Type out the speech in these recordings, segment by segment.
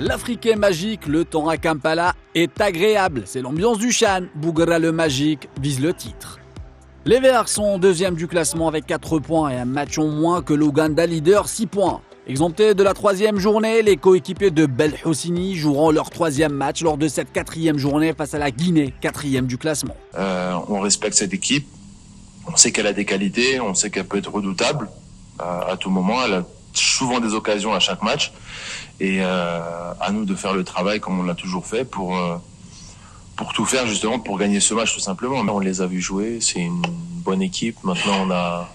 L'Africain magique, le temps à Kampala est agréable. C'est l'ambiance du Chan. Bougra le magique vise le titre. Les Verts sont deuxième du classement avec 4 points et un match en moins que l'Ouganda leader 6 points. Exemptés de la 3e journée, les coéquipiers de Belhoussini joueront leur 3e match lors de cette 4e journée face à la Guinée, 4e du classement. On respecte cette équipe. On sait qu'elle a des qualités, on sait qu'elle peut être redoutable à tout moment. Elle a souvent des occasions à chaque match. Et à nous de faire le travail comme on l'a toujours fait pour tout faire justement pour gagner ce match tout simplement. On les a vus jouer, c'est une bonne équipe. Maintenant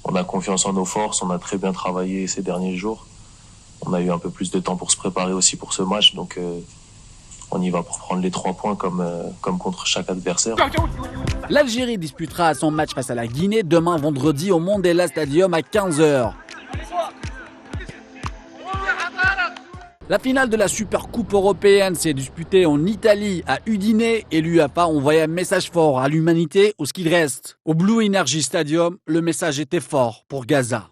on a confiance en nos forces, on a très bien travaillé ces derniers jours. On a eu un peu plus de temps pour se préparer aussi pour ce match, donc on y va pour prendre les 3 points comme contre chaque adversaire. L'Algérie disputera son match face à la Guinée demain vendredi au Mandela Stadium à 15h. La finale de la Super Coupe européenne s'est disputée en Italie à Udine et l'UEFA a envoyé un message fort à l'humanité ou ce qu'il reste. Au Blue Energy Stadium, le message était fort pour Gaza.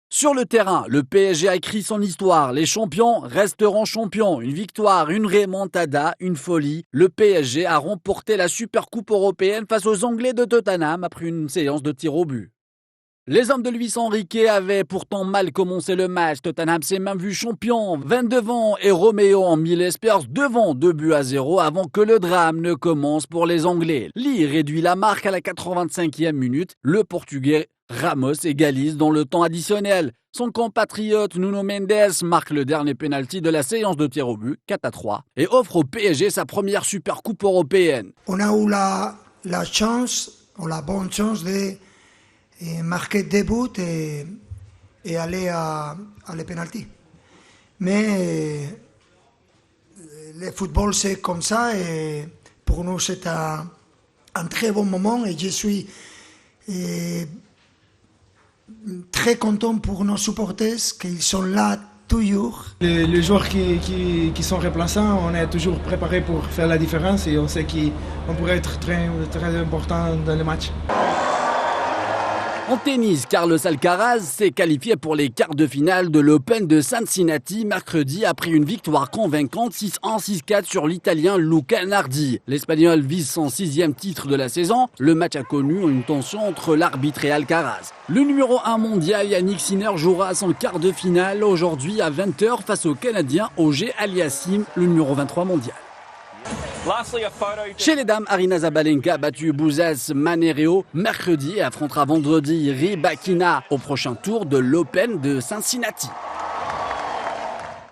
Sur le terrain, le PSG a écrit son histoire. Les champions resteront champions. Une victoire, une remontada, une folie. Le PSG a remporté la Super Coupe européenne face aux Anglais de Tottenham après une séance de tir au but. Les hommes de Luis Enrique avaient pourtant mal commencé le match. Tottenham s'est même vu champion. 20 devant et Romeo en mille Spurs devant 2-0 avant que le drame ne commence pour les Anglais. Lee réduit la marque à la 85e minute. Le Portugais Ramos égalise dans le temps additionnel. Son compatriote Nuno Mendes marque le dernier pénalty de la séance de tir au but, 4-3, et offre au PSG sa première Super Coupe européenne. On a eu la chance, ou la bonne chance de marquer des buts et aller à les pénaltys. Mais le football c'est comme ça et pour nous c'est un très bon moment et je suis très content pour nos supporters qu'ils sont là toujours. Les joueurs qui sont remplaçants, on est toujours préparé pour faire la différence et on sait qu'on pourrait être très, très important dans le match. En tennis, Carlos Alcaraz s'est qualifié pour les quarts de finale de l'Open de Cincinnati mercredi après une victoire convaincante 6-1, 6-4 sur l'Italien Luca Nardi. L'Espagnol vise son 6e titre de la saison. Le match a connu une tension entre l'arbitre et Alcaraz. Le numéro 1 mondial Yannick Sinner jouera son quart de finale aujourd'hui à 20h face au Canadien Auger Aliassime, le numéro 23 mondial. Chez les dames, Aryna Sabalenka a battu Bouzas Manereo mercredi et affrontera vendredi Rybakina au prochain tour de l'Open de Cincinnati.